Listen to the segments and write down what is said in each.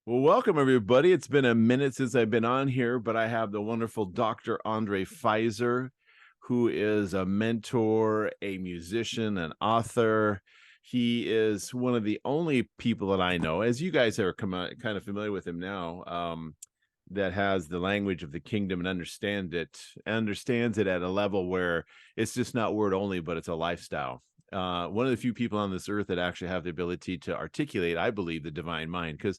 Well, welcome everybody. It's been a minute since I've been on here, but I have the wonderful Dr. Undrai Fizer, who is a mentor, a musician, an author. He is one of the only people that I know, as you guys are kind of familiar with him now, that has the language of the kingdom and understands it at a level where it's just not word only, but it's a lifestyle. One of the few people on this earth that actually have the ability to articulate, I believe, the divine mind, because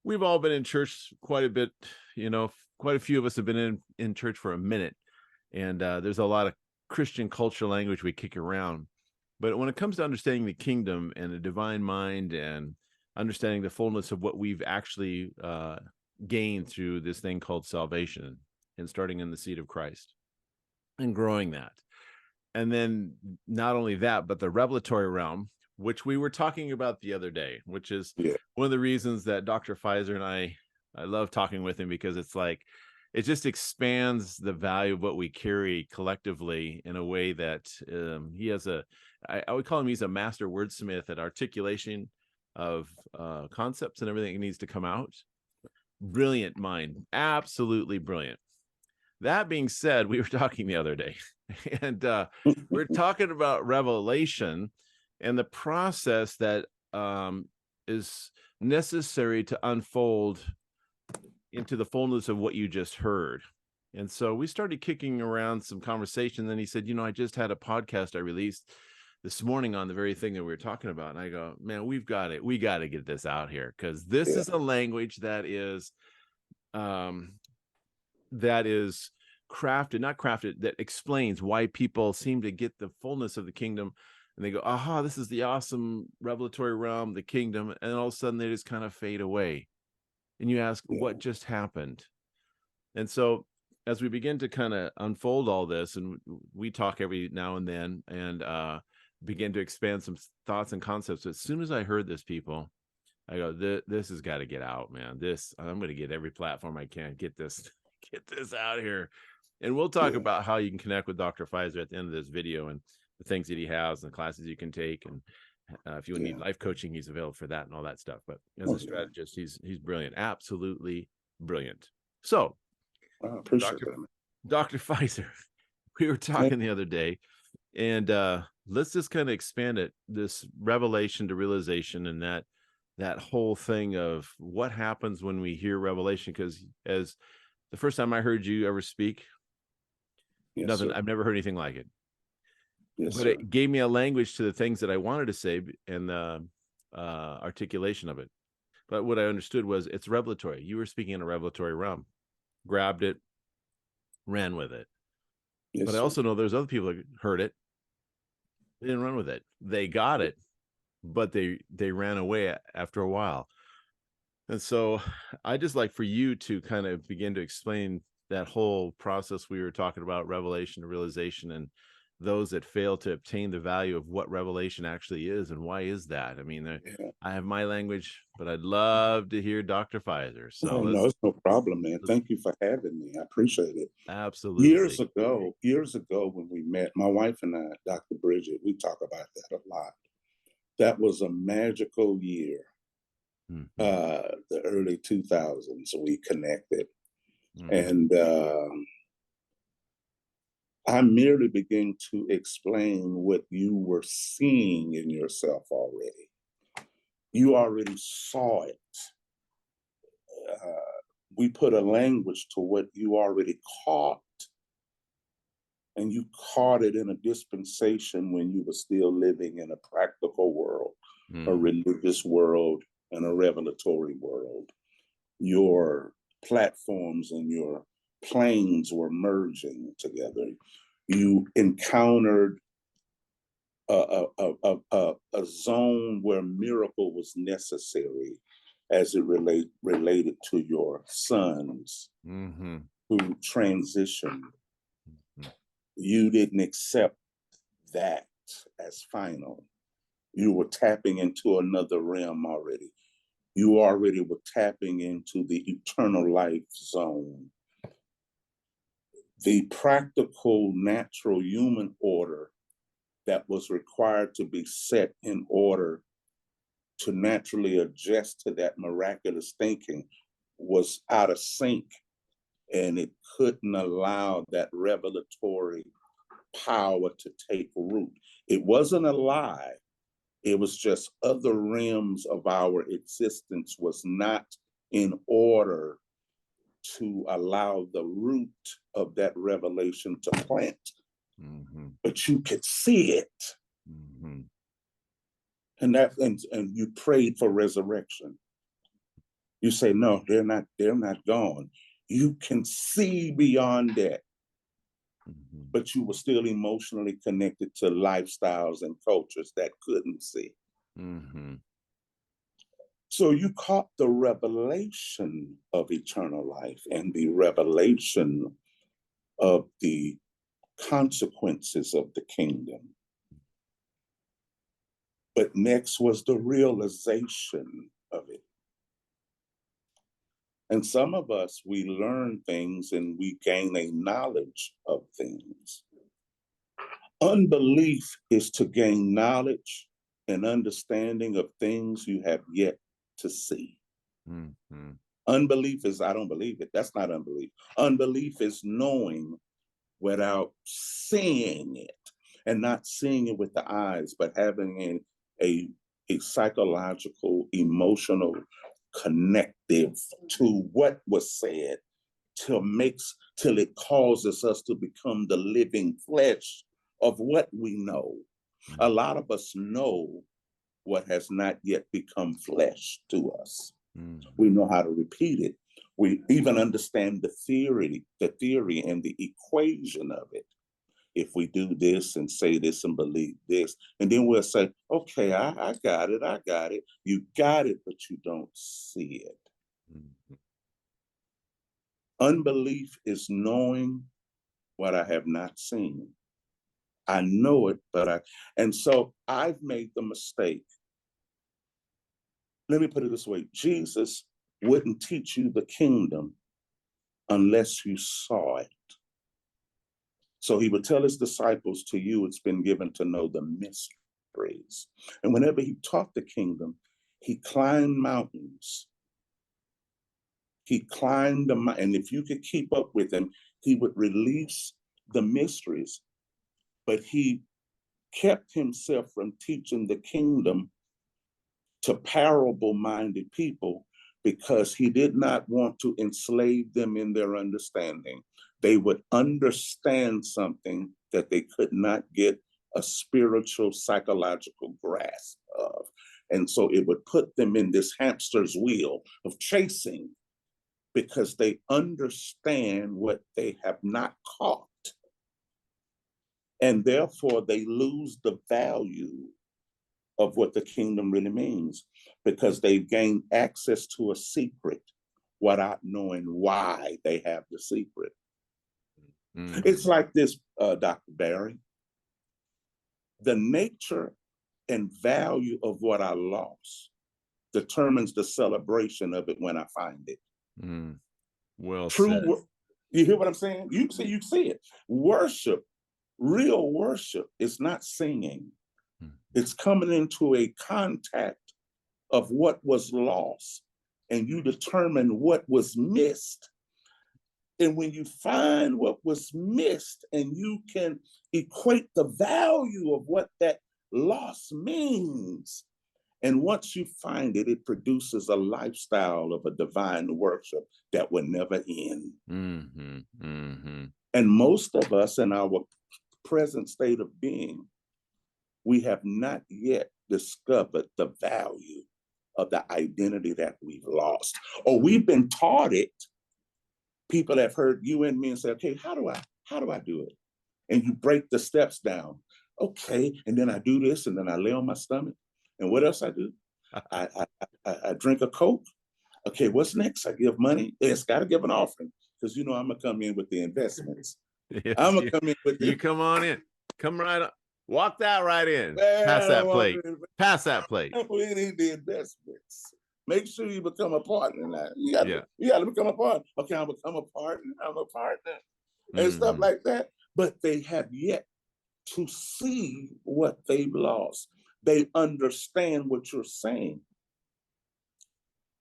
we've all been in church quite a bit, quite a few of us have been in church for a minute, and there's a lot of Christian culture language we kick around. But when it comes to understanding the kingdom and the divine mind and understanding the fullness of what we've actually gained through this thing called salvation and starting in the seed of Christ and growing that, and then not only that, but the revelatory realm, which we were talking about the other day, which is Yeah, one of the reasons that Dr. Fizer and I love talking with him, because it's like it just expands the value of what we carry collectively in a way that he has I would call him, he's a master wordsmith at articulation of concepts and everything that needs to come out. Brilliant mind, absolutely brilliant. That being said, we were talking the other day, and we're talking about revelation and the process that is necessary to unfold into the fullness of what you just heard. And so we started kicking around some conversation. Then he said, I just had a podcast I released this morning on the very thing that we were talking about. And I go, man, we got to get this out here, because this yeah, is a language um, that is not crafted, that explains why people seem to get the fullness of the kingdom, and they go, aha, this is the awesome revelatory realm, the kingdom, and all of a sudden they just kind of fade away. And you ask, yeah, what just happened? And so as we begin to kind of unfold all this, and we talk every now and then, and begin to expand some thoughts and concepts, as soon as I heard this, people, I go, this has got to get out, man. I'm going to get every platform I can, get this out here. And we'll talk yeah, about how you can connect with Dr. Fizer at the end of this video, and the things that he has and the classes you can take. And if you need yeah. life coaching, he's available for that and all that stuff. But as a Oh, yeah. strategist, he's brilliant, absolutely brilliant. So, I appreciate Dr. that, man. Dr. Fizer, we were Hey, talking the other day, and let's just kind of expand it, this revelation to realization, and that whole thing of what happens when we hear revelation. Because as the first time I heard you ever speak, yes, nothing, sir. I've never heard anything like it, Yes, but sir. it gave me a language to the things that I wanted to say, and the articulation of it. But what I understood was it's revelatory. You were speaking in a revelatory realm, grabbed it, ran with it. But Yes, I sir. also know there's other people that heard it, they didn't run with it, they got it, but they ran away after a while. And so I just like for you to kind of begin to explain that whole process we were talking about, revelation to realization, and those that fail to obtain the value of what revelation actually is, and why is that? I mean, Yeah. I have my language, but I'd love to hear Dr. Fizer. So Oh, no, it's no problem, man. let's Thank you for having me. I appreciate it. absolutely. Years ago when we met, my wife and I, Dr. Bridget, we talk about that a lot. That was a magical year, Mhm, the early 2000s. We connected. mhm, And I merely began to explain what you were seeing in yourself already. You already saw it. Uh, we put a language to what you already caught, and you caught it in a dispensation when you were still living in a practical world, a mhm, religious world, and a revelatory world. Your platforms and your planes were merging together. You encountered a zone where miracle was necessary as it related to your sons mhm, who transitioned. mhm, You didn't accept that as final. You were tapping into another realm already. You already were tapping into the eternal life zone. The practical, natural human order that was required to be set in order to naturally adjust to that miraculous thinking was out of sync, and it couldn't allow that revelatory power to take root. It wasn't a lie. It was just other realms of our existence was not in order to allow the root of that revelation to plant. Mm-hmm. But you could see it. Mm-hmm. And you prayed for resurrection. You say, no, they're not gone. You can see beyond that. Mm-hmm. But you were still emotionally connected to lifestyles and cultures that couldn't see. Mm-hmm. So you caught the revelation of eternal life and the revelation of the consequences of the kingdom. But next was the realization of it. And some of us, we learn things and we gain a knowledge of things. Unbelief is to gain knowledge and understanding of things you have yet to see. Mm-hmm. Unbelief is, I don't believe it. That's not unbelief. Unbelief is knowing without seeing it, and not seeing it with the eyes, but having a psychological, emotional connective to what was said till it causes us to become the living flesh of what we know. Mm-hmm. A lot of us know what has not yet become flesh to us. Mm-hmm. We know how to repeat it. We even understand the theory and the equation of it. If we do this and say this and believe this, and then we'll say, okay, I got it. You got it, but you don't see it. Mm-hmm. Unbelief is knowing what I have not seen. I know it, and so I've made the mistake. Let me put it this way. Jesus wouldn't teach you the kingdom unless you saw it. So he would tell his disciples, to you, it's been given to know the mysteries. And whenever he taught the kingdom, he climbed mountains. He climbed the mountain. And if you could keep up with him, he would release the mysteries. But he kept himself from teaching the kingdom to parable-minded people because he did not want to enslave them in their understanding. They would understand something that they could not get a spiritual, psychological grasp of. And so it would put them in this hamster's wheel of chasing because they understand what they have not caught. And therefore they lose the value of what the kingdom really means because they've gained access to a secret without knowing why they have the secret. Mm-hmm. It's like this, Dr. Barry. The nature and value of what I lost determines the celebration of it when I find it. Mm. Well True. said. You hear what I'm saying? You see it. Worship, real worship, is not singing. It's coming into a contact of what was lost, and you determine what was missed. And when you find what was missed and you can equate the value of what that loss means, and once you find it, it produces a lifestyle of a divine worship that will never end. Mm-hmm, mm-hmm. And most of us in our present state of being, we have not yet discovered the value of the identity that we've lost, or we've been taught it. People have heard you and me and say, okay, how do I do it? And you break the steps down. Okay, and then I do this, and then I lay on my stomach. And what else I do? I drink a Coke. Okay, what's next? I give money. It's got to give an offering because you know I'm gonna come in with the investments. Yes, I'm gonna come in with you come on in. Come right up. Walk that right in. Pass that plate. Pass that plate. We need the investments. Make sure you become a partner now. You got to become a partner. Okay, I'll become a partner. I'm a partner. And stuff like that. But they have yet to see what they've lost. They understand what you're saying,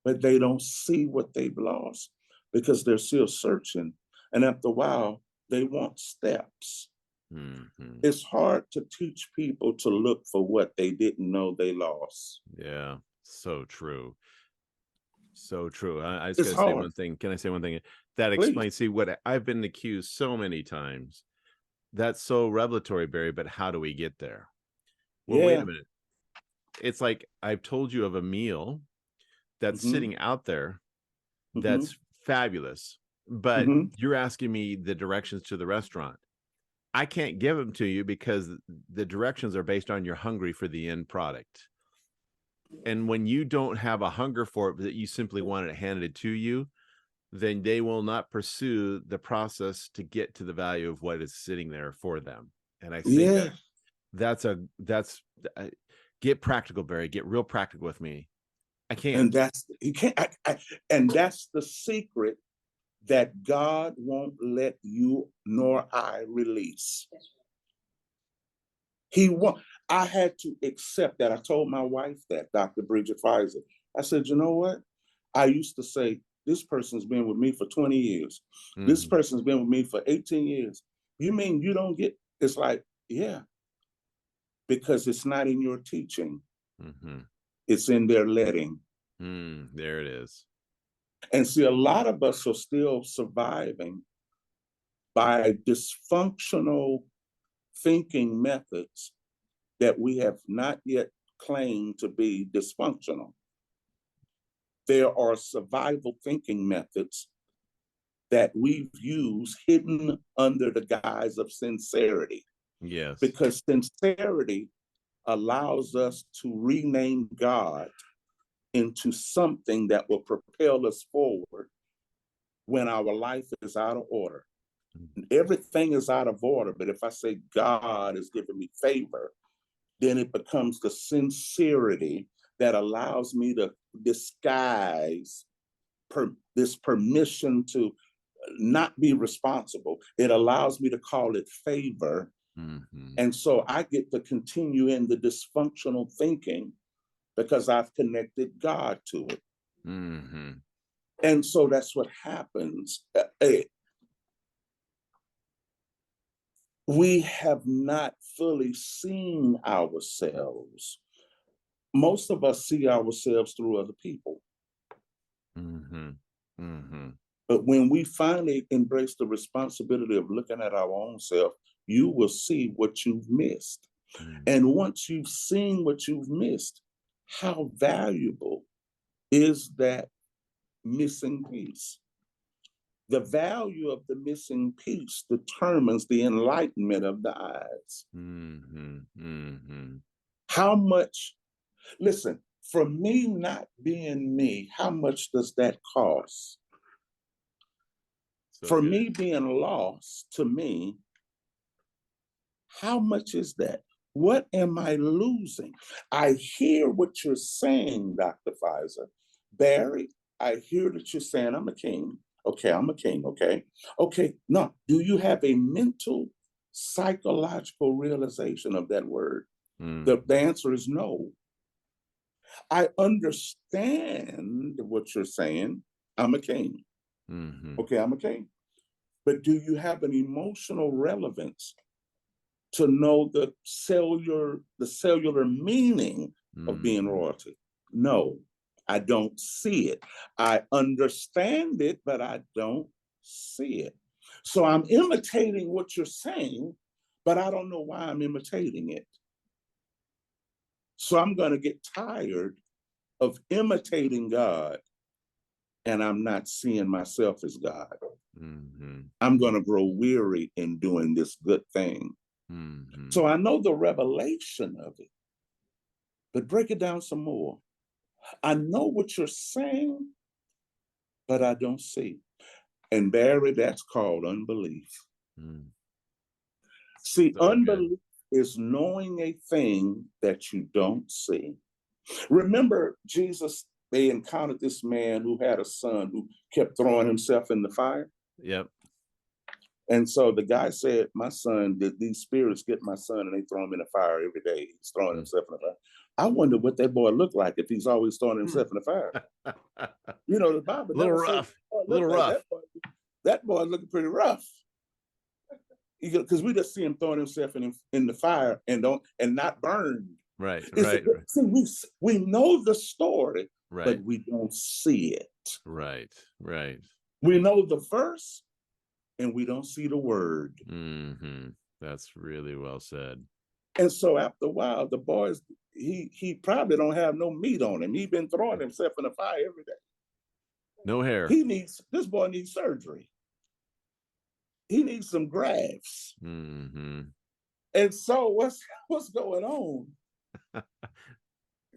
but they don't see what they've lost because they're still searching. And after a while, they want steps. Mhm. It's hard to teach people to look for what they didn't know they lost. Yeah, so true. So true. I just It's gotta say hard. one thing. Can I say one thing? That Please. explains, see, what I've been accused so many times. That's so revelatory, Barry, but how do we get there? Well, wait a Yeah. minute. It's like I've told you of a meal that's Hmm. sitting out there Hmm. that's fabulous, but Hmm. you're asking me the directions to the restaurant. I can't give them to you because the directions are based on you're hungry for the end product. And when you don't have a hunger for it, but that you simply want it handed to you, then they will not pursue the process to get to the value of what is sitting there for them. And I think Yeah. that's get practical, Barry. Get real practical with me. I And can't. that's you can't and that's the secret that God won't let you nor I release. He won't. I had to accept that. I told my wife that, Dr. Bridget Fizer. I said, you know what? I used to say, this person's been with me for 20 years. This Mhm, person's been with me for 18 years. You mean you don't get? It's like, yeah, because it's not in your teaching. mhm. It's in their letting. There it is. And see, a lot of us are still surviving by dysfunctional thinking methods that we have not yet claimed to be dysfunctional. There are survival thinking methods that we've used hidden under the guise of sincerity, Yes. because sincerity allows us to rename God into something that will propel us forward when our life is out of order. Everything is out of order, but if I say God is giving me favor, then it becomes the sincerity that allows me to disguise this permission to not be responsible. It allows me to call it favor. Mhm, And so I get to continue in the dysfunctional thinking because I've connected God to it. mhm. And so that's what happens. We have not fully seen ourselves. Most of us see ourselves through other people. Mhm. Mhm. But when we finally embrace the responsibility of looking at our own self, you will see what you've missed. Mm. And once you've seen what you've missed, how valuable is that missing piece? The value of the missing piece determines the enlightenment of the eyes. Mhm. Mhm. How much, listen, for me not being me, how much does that cost? So For good. me being lost, to me, how much is that? What am I losing? I hear what you're saying, Dr. Fizer. Barry, I hear that you're saying I'm a king. Okay, I'm a king. Okay. Okay. No, do you have a mental, psychological realization of that word? Mm. The answer is no. I understand what you're saying. I'm a king. Mhm. Okay, I'm a king. But do you have an emotional relevance to know the cellular meaning of being Mhm. royalty? No, I don't see it. I understand it, but I don't see it. So I'm imitating what you're saying, but I don't know why I'm imitating it. So I'm going to get tired of imitating God and I'm not seeing myself as God. Mhm. I'm going to grow weary in doing this good thing. Mhm. So I know the revelation of it, but break it down some more. I know what you're saying, but I don't see. And Barry, that's called unbelief. Mm. See, So good. unbelief is knowing a thing that you don't see. Remember, Jesus, they encountered this man who had a son who kept throwing himself in the fire. Yep. And so the guy said, my son, these spirits get my son and they throw him in the fire every day. He's throwing Mm. himself in the fire. I wonder what that boy looked like if he's always throwing himself in the fire. You know, the Bible A little never said rough. oh, A little look like rough. that boy looking pretty rough. Because we just see him throwing himself in the fire and not burned. Right, It's, right, see, we know the story, right, but we don't see it. right, right. We know the verse, and we don't see the word. Mm-hmm. That's really well said. And so after a while, the boys, he probably don't have no meat on him. He's been throwing himself in the fire every day. No hair. This boy needs surgery. He needs some grafts. Mm-hmm. And so what's going on?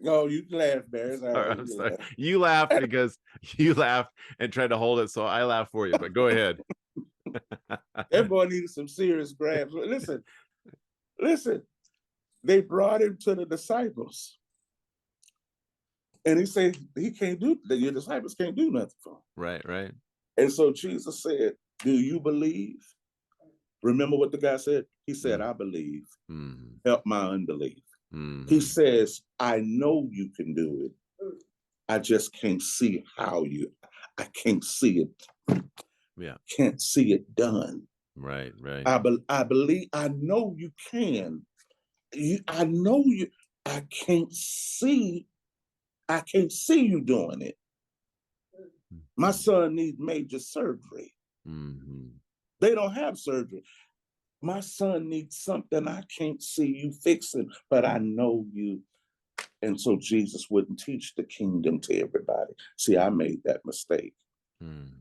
Oh, you can laugh, Barry. I'm sorry. You laughed because you laughed and tried to hold it, so I laughed for you. But go ahead. That boy needed some serious grabs. Listen. They brought him to the disciples, and he said he can't do that. Your disciples can't do nothing for him. Right, right. And so Jesus said, "Do you believe?" Remember what the guy said? He said, "I believe. Help my unbelief." He says, "I know you can do it. I just can't see how you. I can't see it. Yeah. Can't see it done. Right, right. I believe. I know you can. I know you. I can't see you doing it. My son needs major surgery. They don't have surgery. My son needs something I can't see you fixing, but I know you." And so Jesus wouldn't teach the kingdom to everybody. See, I made that mistake.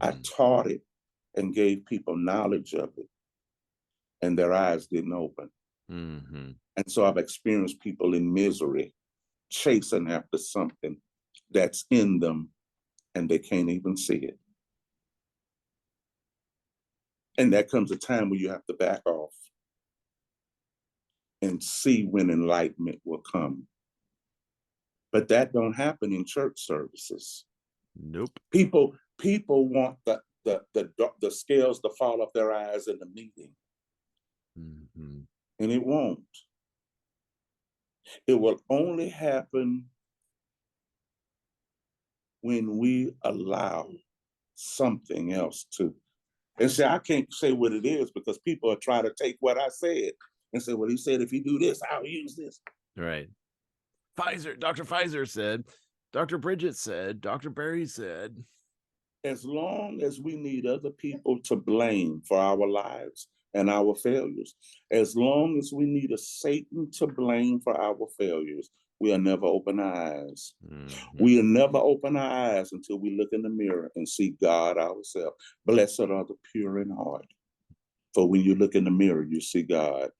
I taught it and gave people knowledge of it, and their eyes didn't open. And so I've experienced people in misery chasing after something that's in them, and they can't even see it. And there comes a time where you have to back off and see when enlightenment will come. But that don't happen in church services. Nope. People want the scales to fall off their eyes in the meeting. And it won't. It will only happen when we allow something else to. And see, I can't say what it is because people are trying to take what I said and say, well, he said, if you do this, I'll use this. Right. Fizer, Dr. Fizer said, Dr. Bridget said, Dr. Barry said. As long as we need other people to blame for our lives and our failures, as long as we need a Satan to blame for our failures, we'll never open our eyes. We'll never open our eyes until we look in the mirror and see God ourselves. Blessed are the pure in heart. For when you look in the mirror, you see God.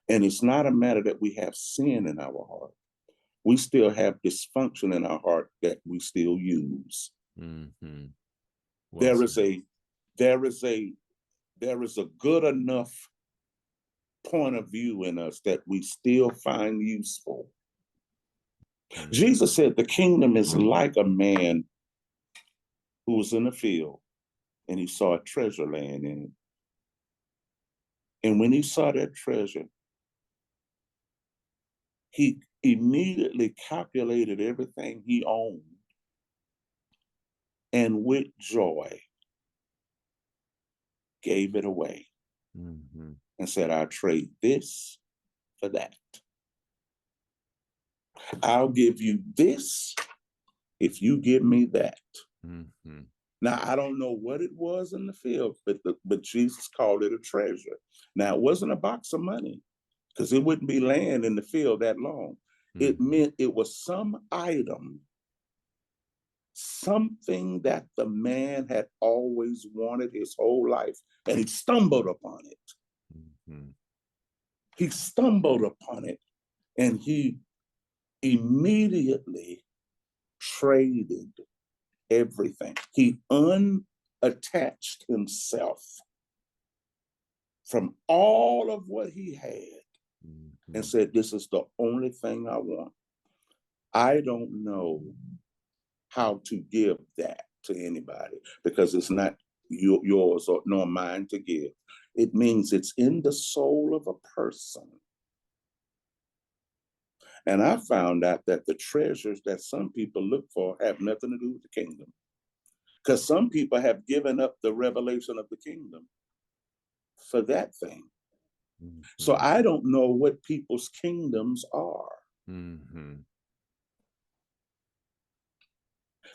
And it's not a matter that we have sin in our heart. We still have dysfunction in our heart that we still use. Well, there is a good enough point of view in us that we still find useful. Jesus said the kingdom is like a man who was in a field and he saw a treasure laying in it. And when he saw that treasure, he immediately calculated everything he owned and with joy gave it away and said, I'll trade this for that. I'll give you this if you give me that. Now, I don't know what it was in the field, but Jesus called it a treasure. Now, it wasn't a box of money because it wouldn't be laying in the field that long. It meant it was some item, something that the man had always wanted his whole life, and he stumbled upon it. He stumbled upon it, and he immediately traded everything. He unattached himself from all of what he had and said, this is the only thing I want. I don't know how to give that to anybody because it's not yours or nor mine to give. It means it's in the soul of a person. And I found out that the treasures that some people look for have nothing to do with the kingdom. Because some people have given up the revelation of the kingdom for that thing. So I don't know what people's kingdoms are.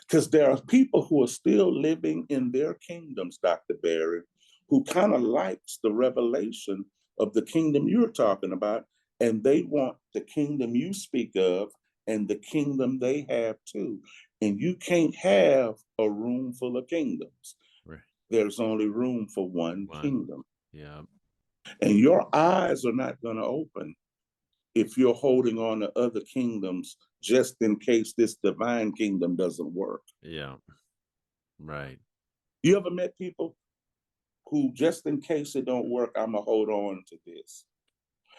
Because there are people who are still living in their kingdoms, Dr. Barry, who kind of likes the revelation of the kingdom you're talking about, and they want the kingdom you speak of and the kingdom they have too. And you can't have a room full of kingdoms. Right. There's only room for one kingdom. Yeah. And your eyes are not going to open if you're holding on to other kingdoms just in case this divine kingdom doesn't work. Yeah. Right. You ever met people who, just in case it don't work, I'm gonna hold on to this?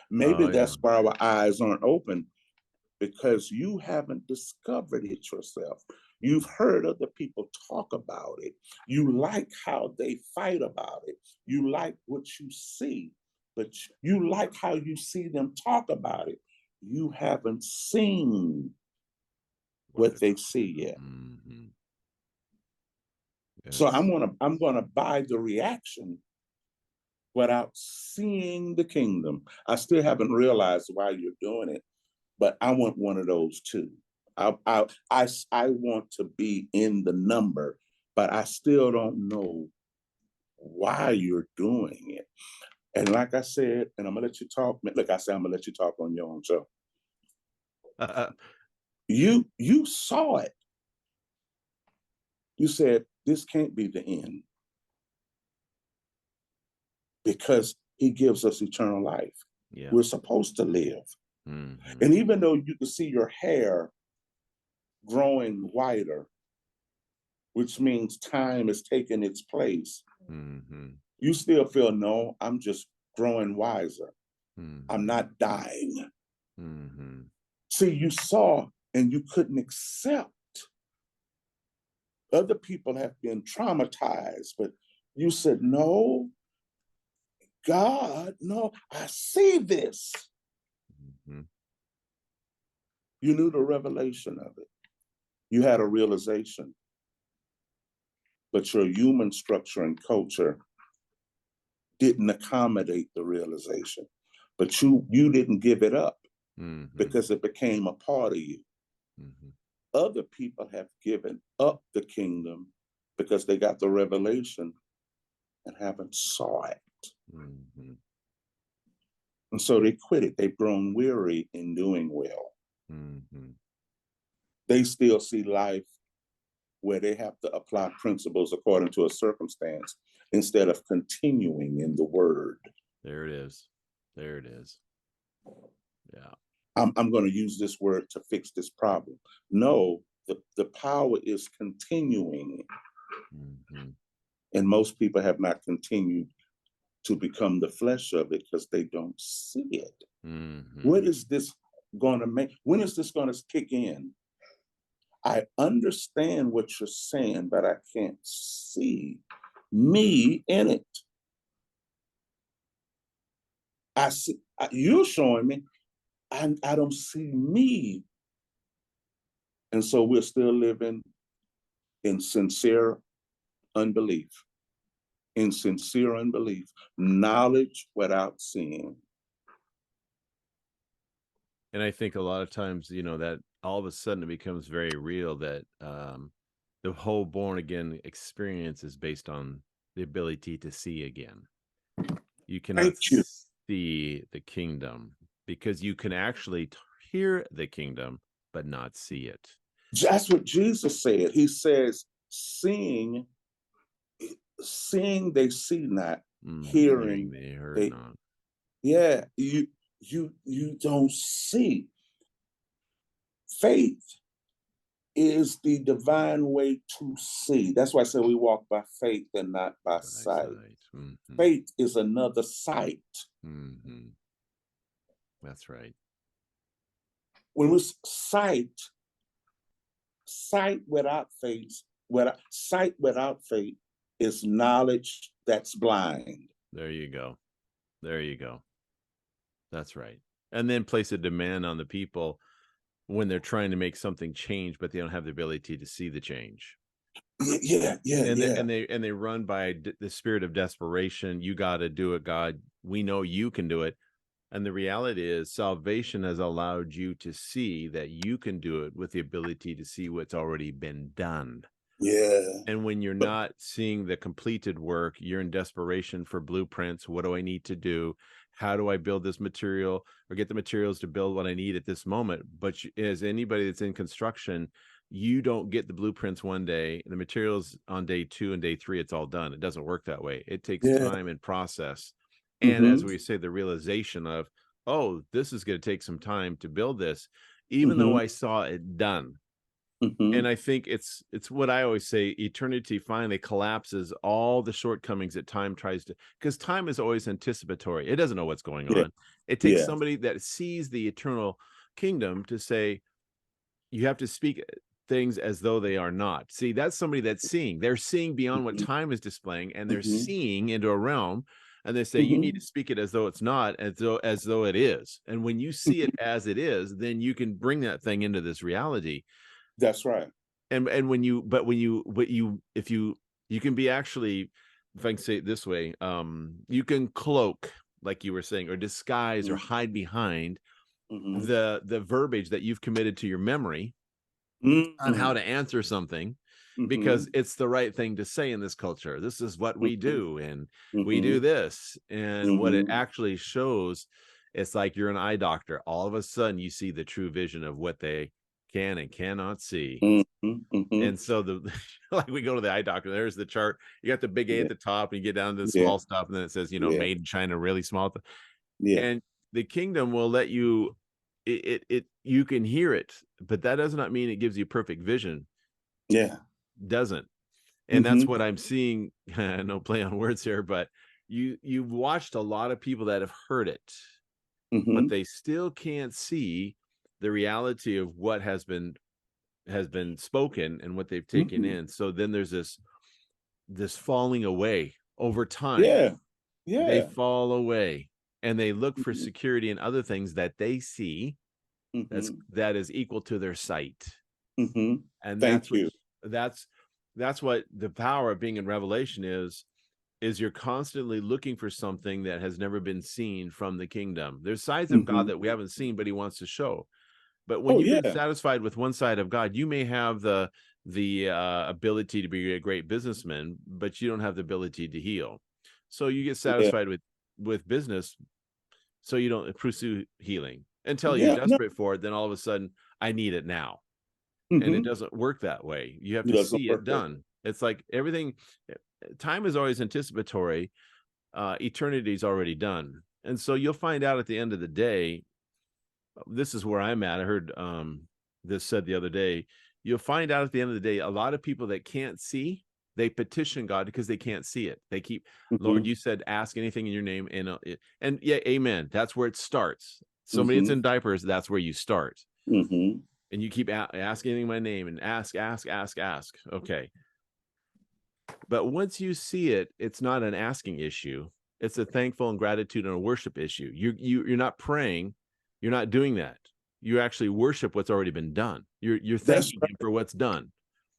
Maybe that's why our eyes aren't open, because you haven't discovered it yourself. You've heard other people talk about it. You like how they fight about it. You like what you see, but you like how you see them talk about it. You haven't seen what they see yet. Yes. So I'm gonna buy the reaction without seeing the kingdom. I still haven't realized why you're doing it, but I want one of those too. I want to be in the number, but I still don't know why you're doing it. And like I said, and I'm gonna let you talk. Look, I said I'm gonna let you talk on your own show. You saw it. You said this can't be the end, because he gives us eternal life. Yeah. We're supposed to live. And even though you can see your hair growing whiter, which means time is taking its place, you still feel, no, I'm just growing wiser. I'm not dying. See, you saw and you couldn't accept. Other people have been traumatized, but you said, no, God, no, I see this. You knew the revelation of it. You had a realization. But your human structure and culture didn't accommodate the realization. But you didn't give it up because it became a part of you. Other people have given up the kingdom because they got the revelation and haven't saw it. And so they quit it. They've grown weary in doing well. They still see life where they have to apply principles according to a circumstance instead of continuing in the word. There it is. There it is. Yeah. I'm going to use this word to fix this problem. No, the power is continuing. And most people have not continued to become the flesh of it because they don't see it. What is this going to make? When is this going to kick in? I understand what you're saying, but I can't see me in it. I see you're showing me, I don't see me. And so we're still living in sincere unbelief. In sincere unbelief, knowledge without seeing. And I think a lot of times, that all of a sudden it becomes very real that the whole born again experience is based on the ability to see again. You cannot see the kingdom because you can actually hear the kingdom, but not see it. That's what Jesus said. He says, seeing they see not, hearing they heard not. Yeah, you don't see. Faith is the divine way to see. That's why I say we walk by faith and not by sight. Faith is another sight. That's right. When we sight without faith, sight without faith is knowledge that's blind. There you go. There you go. That's right. And then place a demand on the people when they're trying to make something change, but they don't have the ability to see the change. Yeah, yeah, And yeah, they run by the spirit of desperation. You got to do it, God. We know you can do it. And the reality is, salvation has allowed you to see that you can do it with the ability to see what's already been done. yeah. And when you're But not seeing the completed work, you're in desperation for blueprints. What do I need to do? How do I build this material or get the materials to build what I need at this moment? But as anybody that's in construction, you don't get the blueprints one day, the materials on day 2 and day 3, it's all done. It doesn't work that way. It takes yeah. time and process. And as Mm-hmm. we say, the realization of, oh, this is going to take some time to build this, even though Mm-hmm. I saw it done. Mm-hmm. And I think it's what I always say, eternity finally collapses all the shortcomings that time tries to, because time is always anticipatory. It doesn't know what's going Yeah, on. It takes yeah. somebody that sees the eternal kingdom to say, you have to speak things as though they are not. See, that's somebody that's seeing. They're seeing beyond what Mm-hmm. time is displaying, and they're Mm-hmm. seeing into a realm, and they say, you need Mm-hmm. to speak it as though it's not, as though it is. And when you see it as it is, then you can bring that thing into this reality. That's right. And when you but when you but you if you can be actually, if I can say it this way, you can cloak, like you were saying, or disguise or hide behind Mm-hmm. the verbiage that you've committed to your memory on Mm-hmm. how to answer something, Mm-hmm. because it's the right thing to say in this culture. This is what we Mm-hmm. do, and we do Mm-hmm. this. And what it Mm-hmm. actually shows, it's like you're an eye doctor. All of a sudden you see the true vision of what they can and cannot see. Mm-hmm. Mm-hmm. And so the like we go to the eye doctor, there's the chart. You got the big A at Yeah, the top, and you get down to the yeah, small stuff, and then it says, yeah, made in China, really small. yeah, And the kingdom will let you, you can hear it, but that does not mean it gives you perfect vision. yeah. Doesn't. And that's Mm-hmm. what I'm seeing. No play on words here, but you've watched a lot of people that have heard it, but Mm-hmm. they still can't see the reality of what has been spoken and what they've taken Mm-hmm. in. So then there's this falling away over time. Yeah, They yeah. fall away and they look for Mm-hmm. security in other things that they see Mm-hmm. that is equal to their sight. Mm-hmm. And Thank you. that's that's what the power of being in revelation is you're constantly looking for something that has never been seen from the kingdom. There's sides of God Mm-hmm. that we haven't seen, but he wants to show. But when Oh you've been yeah. satisfied with one side of God, you may have the ability to be a great businessman, but you don't have the ability to heal. So you get Yeah. satisfied with business, so you don't pursue healing until you're Yeah. No. desperate for it. Then all of a sudden, I need it now, and it Mm-hmm. doesn't work that way. You have It to doesn't see it work that. done. It's like everything. Time is always anticipatory. Eternity is already done, and so you'll find out at the end of the day. This is where I'm at. I heard this said the other day. You'll find out at the end of the day, a lot of people that can't see, they petition God because they can't see it. They keep, Lord, Mm-hmm. you said, ask anything in your name, and yeah, amen. That's where it starts. Somebody that's Mm-hmm. in diapers, that's where you start, Mm-hmm. and you keep asking anything in my name and ask. Okay, but once you see it, it's not an asking issue. It's a thankful and gratitude and a worship issue. You're not praying, you're not doing that. You actually worship what's already been done. You're That's thanking him right. for what's done.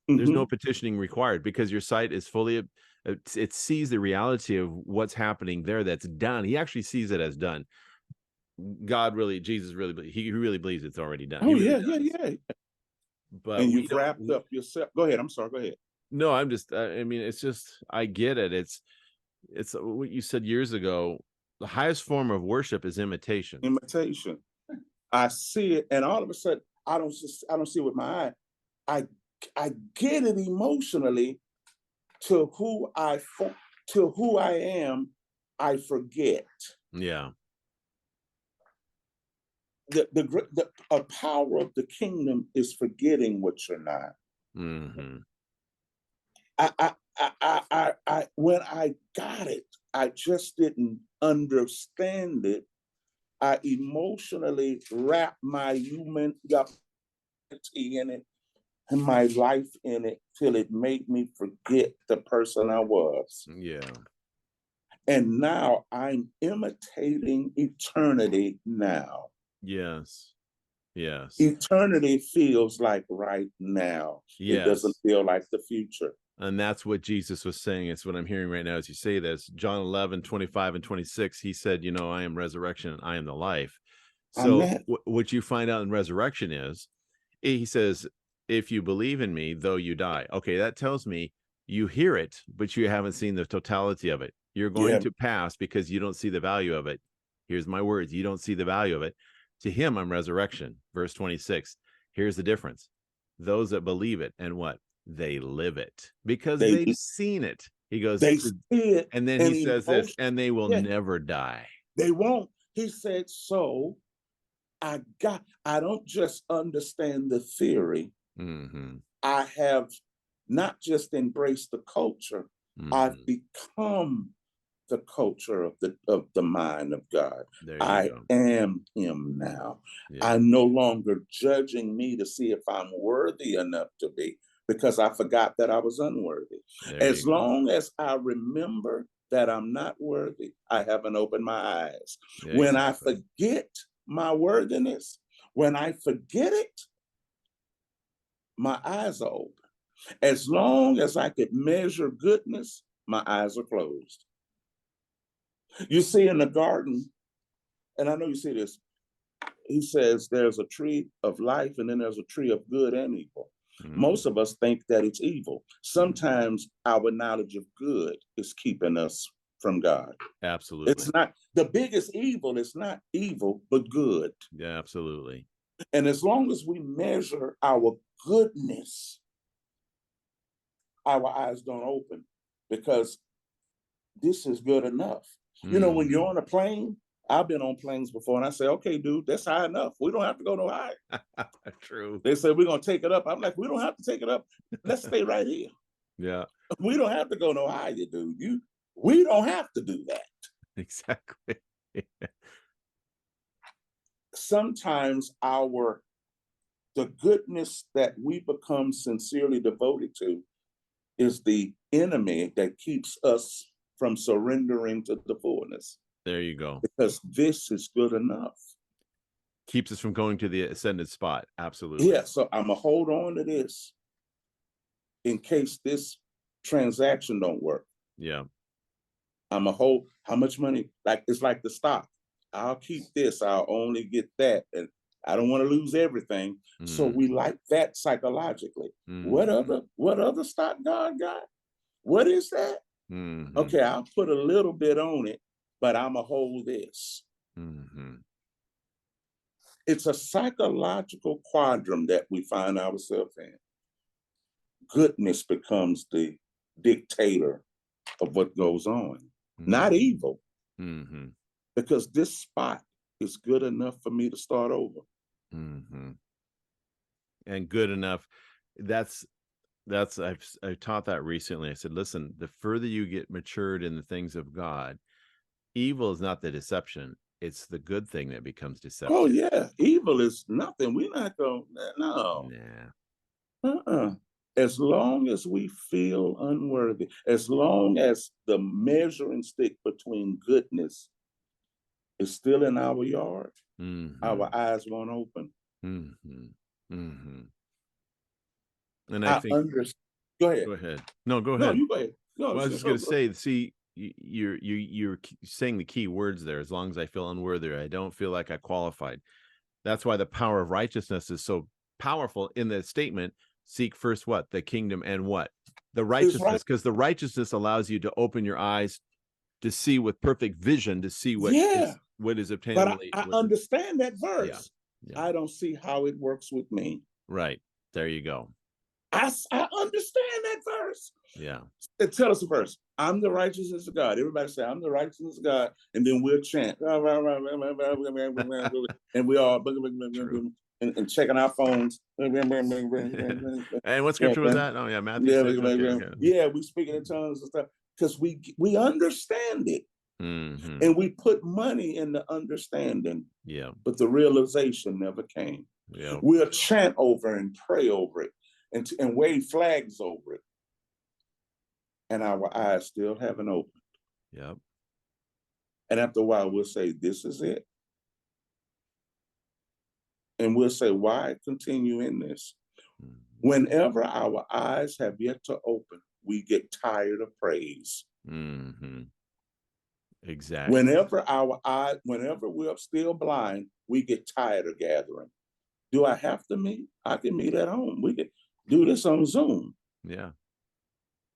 There's Mm-hmm. no petitioning required because your sight is fully it sees the reality of what's happening there that's done. He actually sees it as done. God really, Jesus really, he really believes it's already done. He Oh really yeah, yeah, does. yeah. But And we you've don't. wrapped up yourself. Go ahead. I'm sorry. Go ahead. No, I'm just. I mean, it's just. I get it. It's what you said years ago. The highest form of worship is imitation. Imitation. I see it, and all of a sudden, I don't see it with my eye. I I get it emotionally to to who I am. I forget Yeah. the a power of the kingdom is forgetting what you're not. Hmm. When I got it, I just didn't understand it. I emotionally wrapped my humanity in it and my life in it till it made me forget the person I was. Yeah. And now I'm imitating eternity now. Yes. Yes. Eternity feels like right now. It doesn't Yes. feel like the future. And that's what Jesus was saying. It's what I'm hearing right now as you say this. John 11:25 and 26, he said, you know, I am resurrection and I am the life. So Amen. what you find out in resurrection is, he says, if you believe in me, though you die. Okay, that tells me you hear it, but you haven't seen the totality of it. You're going Yeah, to pass because you don't see the value of it. Here's my words. You don't see the value of it. To him, I'm resurrection. Verse 26. Here's the difference. Those that believe it and what? They live it because they they've seen it. He goes, they see it, and then he and says this, emotion. and they will Yeah, never die. they won't. He said, so I don't just understand the theory. Mm-hmm. I have not just embraced the culture, I've Mm-hmm. become the culture of the mind of God. There you I go. am him now. Yeah. I'm no longer judging me to see if I'm worthy enough to be, because I forgot that I was unworthy. There you As go. long as I remember that I'm not worthy, I haven't opened my eyes. Yeah, When I exactly. forget my worthiness, when I forget it, my eyes are open. As long as I could measure goodness, my eyes are closed. You see in the garden, and I know you see this, he says there's a tree of life and then there's a tree of good and evil. Mm-hmm. Most of us think that it's evil. Mm-hmm. Sometimes our knowledge of good is keeping us from God. Absolutely. It's not the biggest evil, it's not evil, but good. Yeah, absolutely. And as long as we measure our goodness, our eyes don't open, because this is good enough. You know, when Mm-hmm. you're on a plane, I've been on planes before, and I say, okay, dude, that's high enough. We don't have to go no higher. True. They said, we're going to take it up. I'm like, we don't have to take it up. Let's stay right here. Yeah, We don't have to go no higher, dude. We don't have to do that. exactly. Sometimes the goodness that we become sincerely devoted to is the enemy that keeps us from surrendering to the fullness, There you go. because this is good enough. Keeps us from going to the ascended spot. Absolutely. Yeah, so I'm gonna hold on to this in case this transaction don't work. Yeah. I'm gonna hold how much money, like it's like the stock. I'll keep this, I'll only get that, and I don't want to lose everything. So we Mm-hmm. like that psychologically. Mm-hmm. What other stock God got? What is that? Mm-hmm. Okay, I'll put a little bit on it, but I'm gonna hold this. Mm-hmm. It's a psychological quadrant that we find ourselves in. Goodness becomes the dictator of what goes on, not evil, Mm-hmm. because this spot is good enough for me to start over. Mm-hmm. And good enough. That's I've taught that recently. I said, listen, the further you get matured in the things of God, evil is not the deception. It's the good thing that becomes Oh deceptive. yeah, evil is nothing. We're not going, no. Nah. Uh-uh. As long as we feel unworthy, as long as the measuring stick between goodness is still in our yard, Mm-hmm. our eyes won't open. Mm-hmm. Mm-hmm. And I I think, understand. Go ahead. go ahead. No, go No, ahead. you go ahead. No, Well, I was so just going go, to go. say, see, you're saying the key words there. As long as I feel unworthy, I don't feel like I qualified. That's why the power of righteousness is so powerful in the statement. Seek first what? The kingdom and what? The It's right. righteousness, because the righteousness allows you to open your eyes to see with perfect vision, to see Yeah. what is But obtainably. I understand that Yeah, verse. yeah, I don't see how it works with me. right. There you go. I understand that verse. Yeah. Tell us a verse. I'm the righteousness of God. Everybody say, I'm the righteousness of God. And then we'll chant. And we all True. and checking our phones. And what scripture was that? Oh yeah, Matthew 6. Okay, okay. Yeah, we speaking in tongues and stuff because we understand it. Mm-hmm. And we put money in the understanding, Yeah. but the realization never came. Yeah. We'll chant over and pray over it and wave flags over it. And our eyes still haven't opened. Yep. And after a while, we'll say, this is it. And we'll say, why continue in this? Whenever our eyes have yet to open, we get tired of praise. Mm-hmm. Exactly. Whenever we're still blind, we get tired of gathering. Do I have to meet? I can meet at home. We can do this on Zoom. Yeah.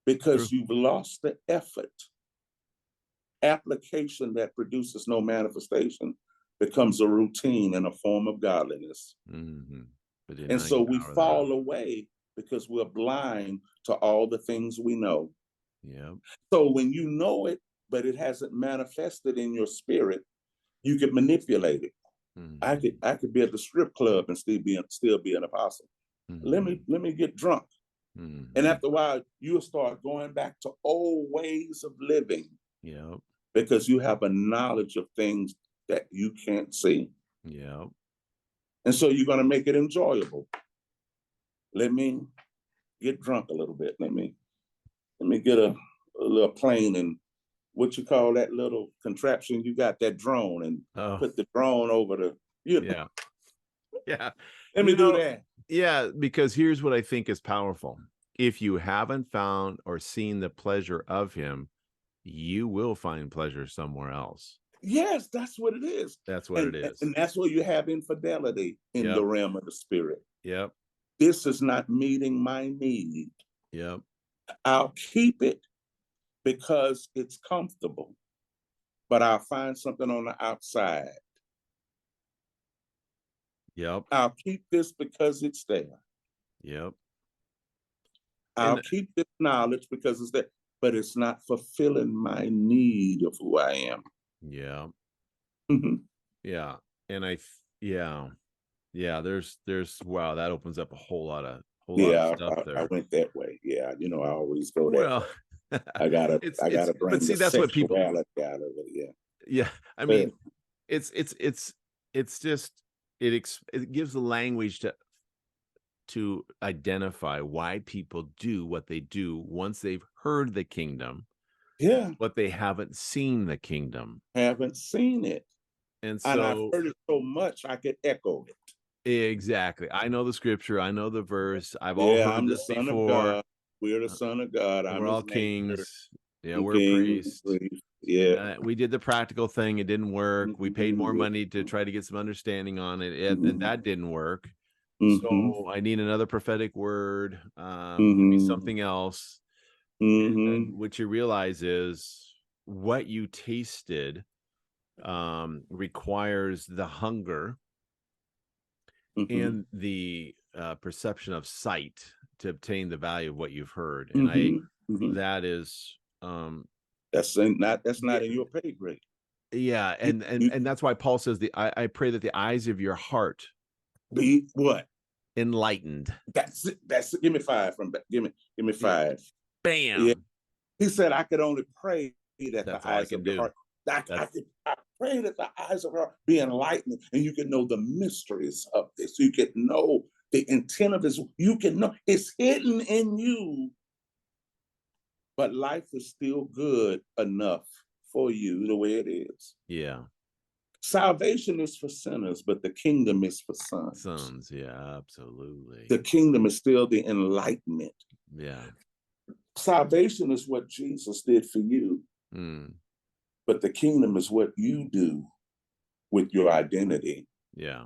Because True. you've lost the effort. Application that produces no manifestation becomes a routine and a form of godliness. Mm-hmm. And so we fall away because we're blind to all the things we know. Yeah. So when you know it, but it hasn't manifested in your spirit, you can manipulate it. Mm-hmm. I could be at the strip club and still be an apostle. Mm-hmm. Let me get drunk. Mm-hmm. And after a while, you'll start going back to old ways of living. Yep. Because you have a knowledge of things that you can't see. Yep. And so you're going to make it enjoyable. Let me get drunk a little bit. Let me get a little plane and what you call that little contraption you got, that drone, and put the drone over the, yeah. Yeah. Let me do that. Yeah, because here's what I think is powerful. If you haven't found or seen the pleasure of him, you will find pleasure somewhere else. Yes, that's what it is. That's what it is. And that's where you have infidelity in the realm of the spirit. Yep. This is not meeting my need. Yep. I'll keep it because it's comfortable, but I'll find something on the outside. Yep. I'll keep this because it's there. Yep. I'll keep this knowledge because it's there, but it's not fulfilling my need of who I am. Yeah. Mm-hmm. Yeah. And there's wow, that opens up a whole lot of stuff there. I went that way. Yeah, I always go that well, way. I gotta bring but see, the that's what people sexuality out of it. Yeah. Yeah. I mean, it's just it gives the language to identify why people do what they do once they've heard the kingdom. Yeah. But they haven't seen the kingdom. Haven't seen it. And I've heard it so much I could echo it. Exactly. I know the scripture. I know the verse. I've all heard this before. Of God. We're the son of God. We're all kings. Yeah, we're priests. Yeah. We did the practical thing. It didn't work. We paid more money to try to get some understanding on it, and that didn't work. So I need another prophetic word. Give me something else. And what you realize is what you tasted requires the hunger and the perception of sight to obtain the value of what you've heard. And that is that's not in your pay grade. Yeah, and that's why Paul says I pray that the eyes of your heart be what? Enlightened. That's it. Give me five from that. Give me five. Bam. Yeah. He said I could only pray that that's the eyes of your heart. I pray that the eyes of your heart be enlightened and you can know the mysteries of this. You can know the intent of this. You can know it's hidden in you. But life is still good enough for you the way it is. Yeah. Salvation is for sinners, but the kingdom is for sons. Sons, yeah, absolutely. The kingdom is still the enlightenment. Yeah. Salvation is what Jesus did for you. But the kingdom is what you do with your identity. Yeah.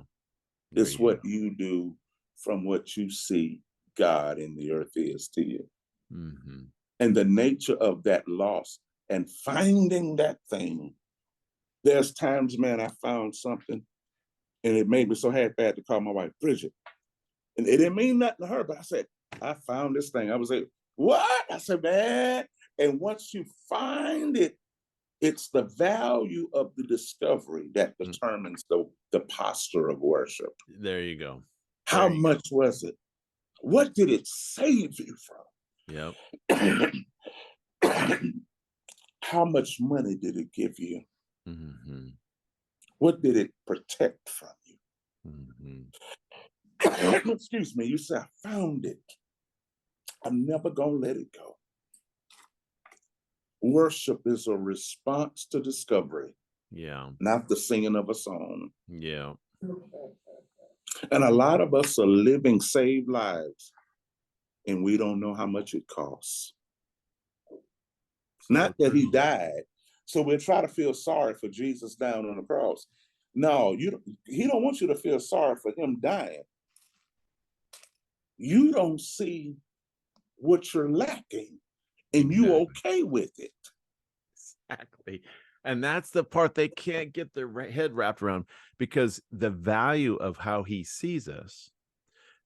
It's what you do from what you see God in the earth is to you. And the nature of that loss and finding that thing. There's times, man, I found something and it made me so bad to call my wife, Bridget. And it didn't mean nothing to her, but I said, I found this thing. I was like, what? I said, man. And once you find it, it's the value of the discovery that determines the posture of worship. There you go. How much was it? What did it save you from? Yep. How much money did it give you? What did it protect from you? Excuse me, you said, I found it. I'm never going to let it go. Worship is a response to discovery. Yeah. Not the singing of a song. Yeah. And a lot of us are living saved lives, and we don't know how much it costs. Not that he died, so we'll try to feel sorry for Jesus down on the cross. No, he don't want you to feel sorry for him dying. You don't see what you're lacking, and you okay with it. Exactly. And that's the part they can't get their head wrapped around, because the value of how he sees us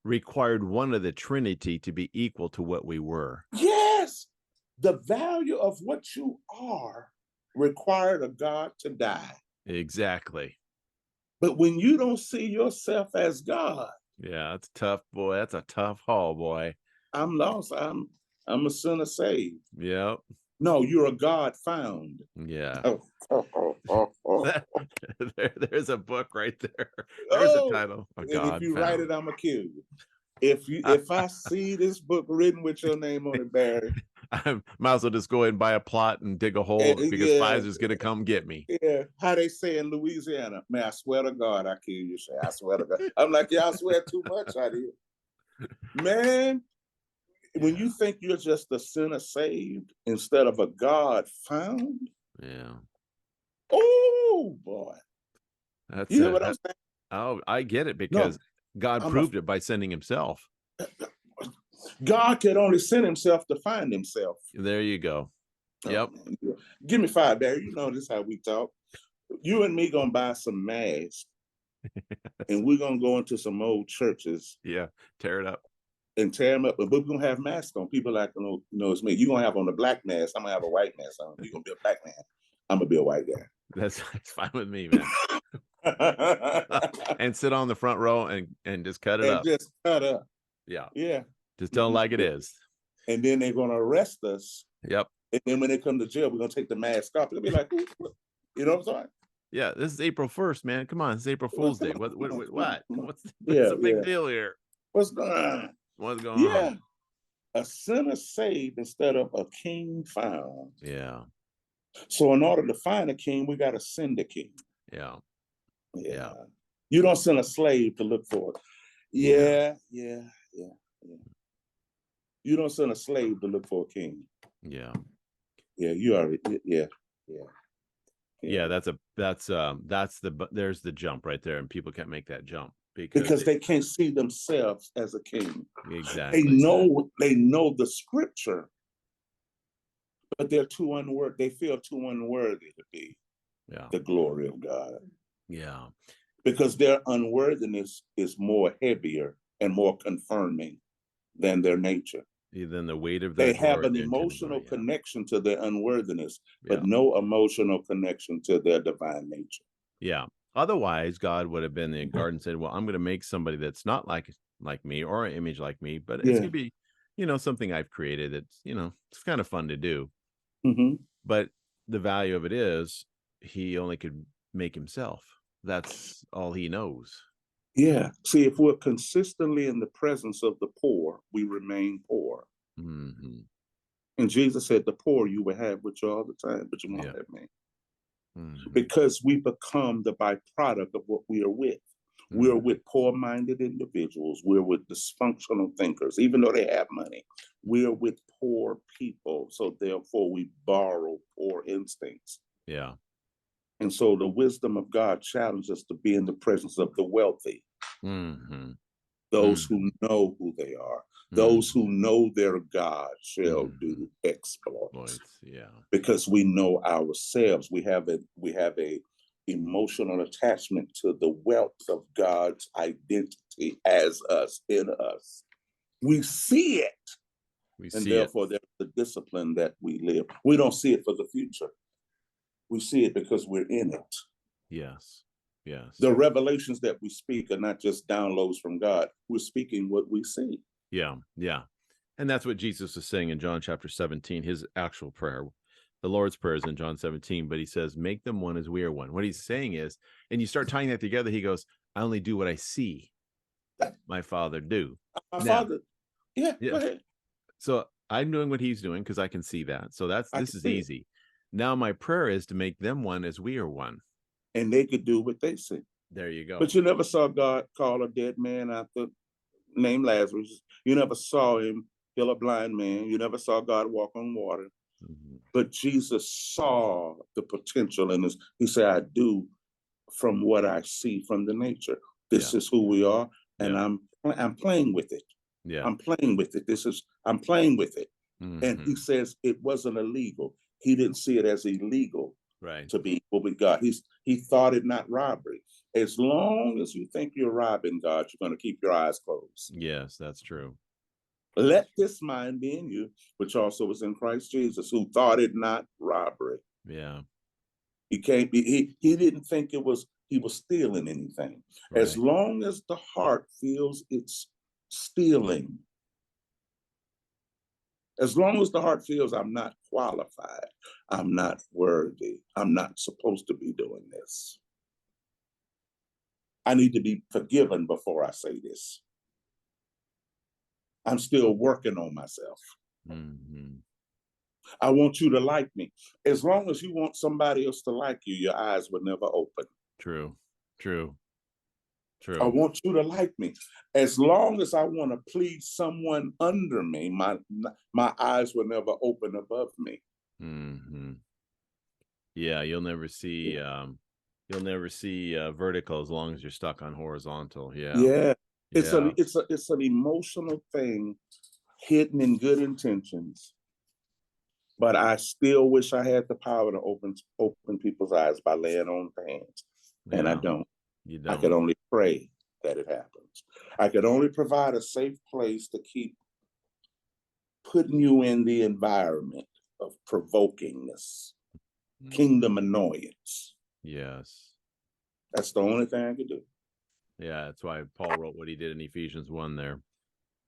required one of the Trinity to be equal to what we were. Yes. The value of what you are required a God to die. Exactly. But when you don't see yourself as God, yeah, that's tough, boy. That's a tough haul, boy. I'm lost. I'm a sinner saved. Yep. No, you're a God found. Yeah. Oh. There's a book right there. There's a title. A And God if you found. write it, I'm gonna kill you. If I see this book written with your name on it, Barry, I might as well just go ahead and buy a plot and dig a hole, because Fizer's gonna come get me. Yeah, how they say in Louisiana, man, I swear to God, I kill you. Say, I swear to God. I'm like, y'all swear too much out here. Man, when you think you're just a sinner saved instead of a God found, yeah. Oh boy. That's you hear what I'm saying? Oh, I get it, because God proved it by sending himself. God could only send himself to find himself. There you go. Yep. Give me 5, Barry. You know this is how we talk. You and me gonna buy some masks, and we're gonna go into some old churches. Yeah, tear it up. And tear them up, but we're gonna have masks on. People like to know it's me. You're gonna have on a black mask. I'm gonna have a white mask on. You're gonna be a black man. I'm gonna be a white guy. That's fine with me, man. And sit on the front row and just cut it up. Just cut up. Yeah. Yeah. Just tell them like it is. And then they're gonna arrest us. Yep. And then when they come to jail, we're gonna take the mask off. They'll be like, you know what I'm saying? Yeah, this is April 1st, man. Come on, it's April Fool's Day. What? What's the big deal here? What's going on? What's going on? A sinner saved instead of a king found. Yeah. So in order to find a king, we got to send a king. Yeah. You don't send a slave to look for it. Yeah. You don't send a slave to look for a king. Yeah. You already. Yeah, there's the jump right there, and people can't make that jump because they can't see themselves as a king. Exactly. They know the scripture, but they're too unworthy. They feel too unworthy to be the glory of God. Yeah. Because their unworthiness is more heavier and more confirming than their nature. Than the weight of they have an emotional connection to their unworthiness, but no emotional connection to their divine nature. Yeah. Otherwise, God would have been in the garden and said, well, I'm going to make somebody that's not like me or an image like me, but it's going to be, something I've created that's, it's kind of fun to do. Mm-hmm. But the value of it is he only could make himself. That's all he knows. Yeah. See, if we're consistently in the presence of the poor, we remain poor. Mm-hmm. And Jesus said, the poor you will have with you all the time, but you won't have me. Mm-hmm. Because we become the byproduct of what we are with. Mm-hmm. We're with poor-minded individuals. We're with dysfunctional thinkers, even though they have money. We're with poor people. So therefore we borrow poor instincts. Yeah. And so the wisdom of God challenges us to be in the presence of the wealthy. Mm-hmm. Those who know who they are. Those who know their God shall do exploits. Yeah. Because we know ourselves. We have a emotional attachment to the wealth of God's identity as us, in us. We see it. And therefore there's the discipline that we live. We don't see it for the future. We see it because we're in it. Yes. Yes. The revelations that we speak are not just downloads from God. We're speaking what we see. Yeah. Yeah. And that's what Jesus is saying in John chapter 17, his actual prayer. The Lord's Prayer is in John 17, but he says, make them one as we are one. What he's saying is, and you start tying that together, he goes, I only do what I see my Father do. Father. Yeah. Go ahead. So I'm doing what he's doing because I can see that. So this is easy. Now my prayer is to make them one as we are one. And they could do what they see. There you go. But you never saw God call a dead man after named Lazarus. You never saw him heal a blind man. You never saw God walk on water. Mhm. But Jesus saw the potential in this. He said, I do from what I see from the nature. This Yeah. is who we are, and Yeah. I'm playing with it. Yeah. I'm playing with it. I'm playing with it. And he Mhm. says it wasn't illegal. He didn't see it as illegal Right. to be equal with God. He thought it not robbery. As long as you think you're robbing God, you're going to keep your eyes closed. Yes, that's true. Let this mind be in you, which also was in Christ Jesus, who thought it not robbery. Yeah. He can't be. He didn't think he was stealing anything. As Right. long as the heart feels it's stealing, as long as the heart feels I'm not qualified, I'm not worthy, I'm not supposed to be doing this. I need to be forgiven before I say this. I'm still working on myself. Mhm. I want you to like me. As long as you want somebody else to like you, your eyes will never open. True. True. I True. want you to like me. As long as I want to please someone under me, my eyes will never open above me. Mhm. Yeah, you'll never see vertical as long as you're stuck on horizontal. Yeah. Yeah, Yeah. it's an emotional thing hidden in good intentions. But I still wish I had the power to open people's eyes by laying on hands, and I Yeah. don't. You I could don't. only pray that it happens. I could only provide a safe place to keep putting you in the environment of provokingness, Mm. kingdom annoyance. Yes. That's the only thing I could do. Yeah, that's why Paul wrote what he did in Ephesians 1 there.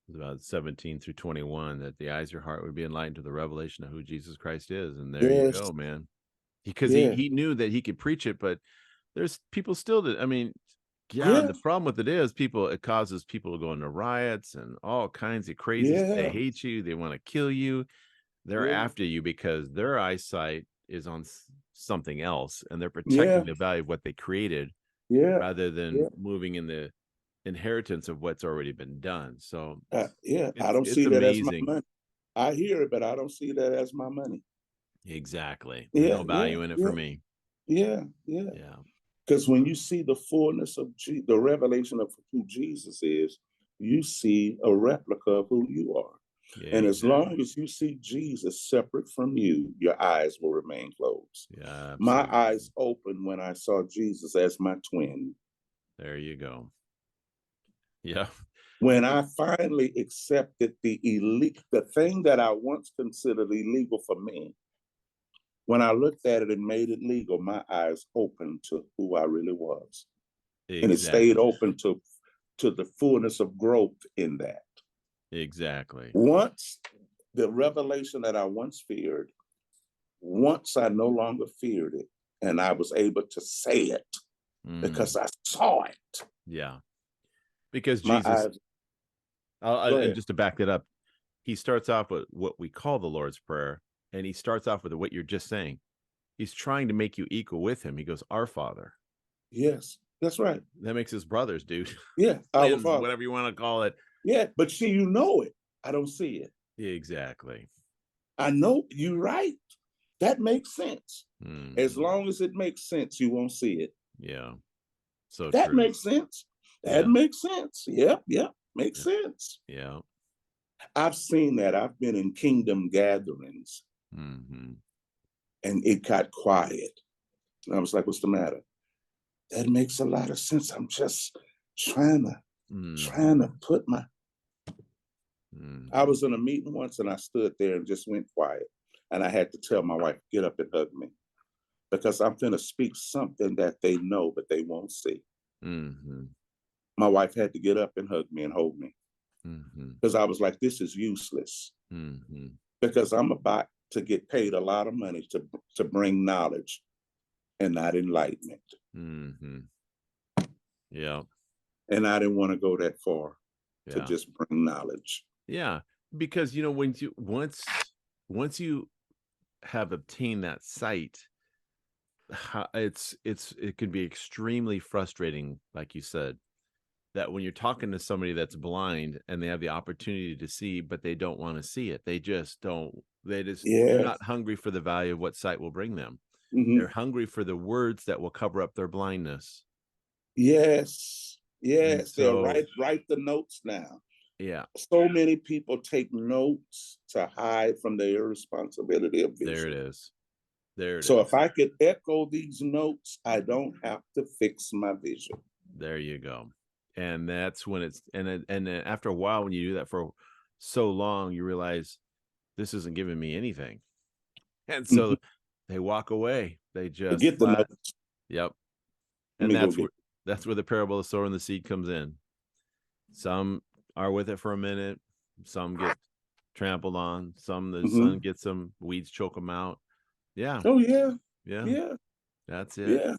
It was about 17 through 21, that the eyes of your heart would be enlightened to the revelation of who Jesus Christ is. And there you Yes, go, man. Because yeah, he knew that he could preach it, but there's people still that, I mean, yeah, yeah, the problem with it is it causes people to go into riots and all kinds of crazy. They yeah, hate you, they want to kill you, they're yeah, after you because their eyesight is on something else, and they're yeah, protecting the value of what they created yeah, rather than yeah. moving in the inheritance of what's already been done. So Yeah, I it's don't it's see that as my amazing. money. I hear it, but I don't see that as my money. Exactly. There's Yeah, no yeah, value in it for yeah, me. yeah, yeah. Yeah. Because when you see the fullness of the revelation of who Jesus is, you see a replica of who you are. Yeah, And as exactly. long as you see Jesus separate from you, your eyes will remain closed. Yeah, My absolutely. eyes opened when I saw Jesus as my twin. There you go. Yeah. When I finally accepted the thing that I once considered illegal for me, when I looked at it and made it legal, my eyes opened to who I really was. And it stayed Exactly. open to the fullness of growth in that. Exactly. Once the revelation that I once feared, once I no longer feared it, and I was able to say it Mm, because I saw it. yeah. Because My Jesus, eyes, go and ahead. just to back it up, he starts off with what we call the Lord's Prayer, and he starts off with what you're just saying. He's trying to make you equal with him. He goes, Our Father. Yes, that's right. That makes us brothers, dude. Yeah, our Twins, Father. whatever you want to call it. Yeah, but see, you know it. I don't see it. Exactly. I know you're right. That makes sense. As Hmm. long as it makes sense, you won't see it. Yeah. So That true. makes sense. That Yeah. makes sense. Yep, yep, makes Yeah. sense. Yeah. I've seen that. I've been in kingdom gatherings Hmm. and it got quiet. And I was like, what's the matter? That makes a lot of sense. I'm just trying to Hmm. trying to put my I Hmm. was in a meeting once and I stood there and just went quiet. And I had to tell my wife, get up and hug me. Because I'm going to speak something that they know, but they won't see. Hmm. My wife had to get up and hug me and hold me Hmm. because I was like, this is useless Hmm. because I'm about to get paid a lot of money to bring knowledge and not enlightenment. Hmm. Yeah. And I didn't want to go that far to Yeah. just bring knowledge. Yeah. Because when you once you have obtained that sight, it can be extremely frustrating, like you said, that when you're talking to somebody that's blind and they have the opportunity to see, but they don't want to see it. They just don't, they're Yes. not hungry for the value of what sight will bring them. They're Hmm. hungry for the words that will cover up their blindness. Yes. And Yes. They'll so, write the notes now. yeah, So many people take notes to hide from the irresponsibility of there it vision. is. There it So is. if I could echo these notes, I don't have to fix my vision. There you go. And that's when and then after a while, when you do that for so long, you realize this isn't giving me anything. And Mhm. so they walk away. They just Forget the flat. notes. Yep. Let And me go get. that's where the parable of the sower and the seed comes in. Some are with it for a minute, some get trampled on, some the sun Mhm. gets them, weeds choke them out. Yeah, Oh yeah, yeah, yeah, that's it. yeah.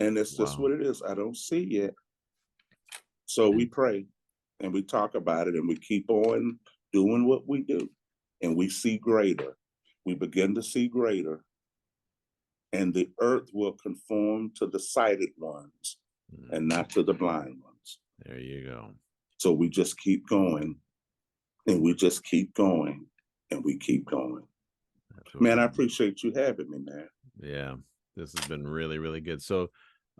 And that's just Wow. what it is. I don't see yet. So we And pray and we talk about it and we keep on doing what we do. And we see greater. We begin to see greater. And the earth will conform to the sighted ones and not to the blind ones. there you go. So we just keep going and we just keep going and we keep going. That's what Man, we I do. appreciate you having me, man. Yeah, this has been really, really good. So,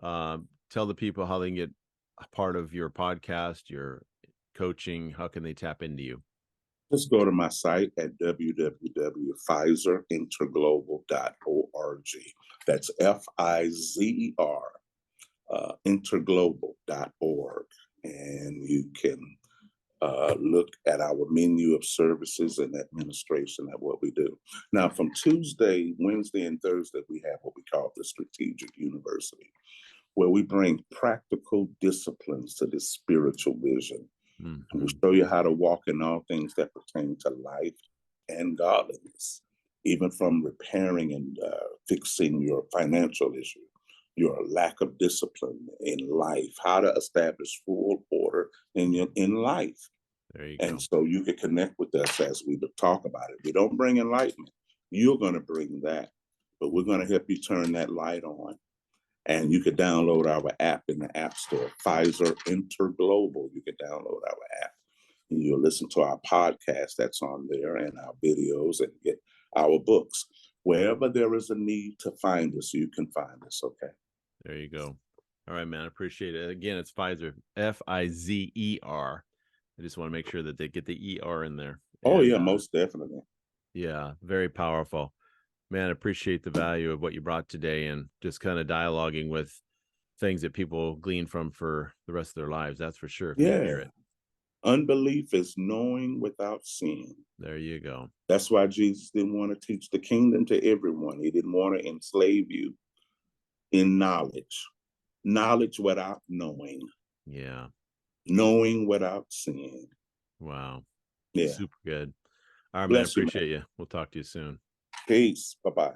tell the people how they can get a part of your podcast, your coaching. How can they tap into you? Just go to my site at www.fizerinterglobal.org. That's Fizer, interglobal.org. And you can look at our menu of services and administration at what we do. Now, from Tuesday, Wednesday, and Thursday, we have what we call the Strategic University, where we bring practical disciplines to this spiritual vision. And we Hmm. show you how to walk in all things that pertain to life and godliness, even from repairing and fixing your financial issue, your lack of discipline in life, how to establish full order in life. There you And go. so you can connect with us as we talk about it. We don't bring enlightenment. You're going to bring that, but we're going to help you turn that light on. And you could download our app in the App Store, Fizer Interglobal. You could download our app and you'll listen to our podcast that's on there and our videos and get our books. Wherever there is a need to find us, you can find us. Okay. There you go. All right, man. I appreciate it. Again, it's Fizer, Fizer. I just want to make sure that they get the ER in there. Oh, And yeah, most definitely. yeah, very powerful. Man, I appreciate the value of what you brought today and just kind of dialoguing with things that people glean from for the rest of their lives. That's for sure if they hear Yeah. it. Unbelief is knowing without seeing. There you go. That's why Jesus didn't want to teach the kingdom to everyone. He didn't want to enslave you in knowledge, knowledge without knowing, Yeah. knowing without seeing. Wow. Yeah. Super good. All right, man. Bless you, man. Appreciate you. We'll talk to you soon. Peace. Bye bye.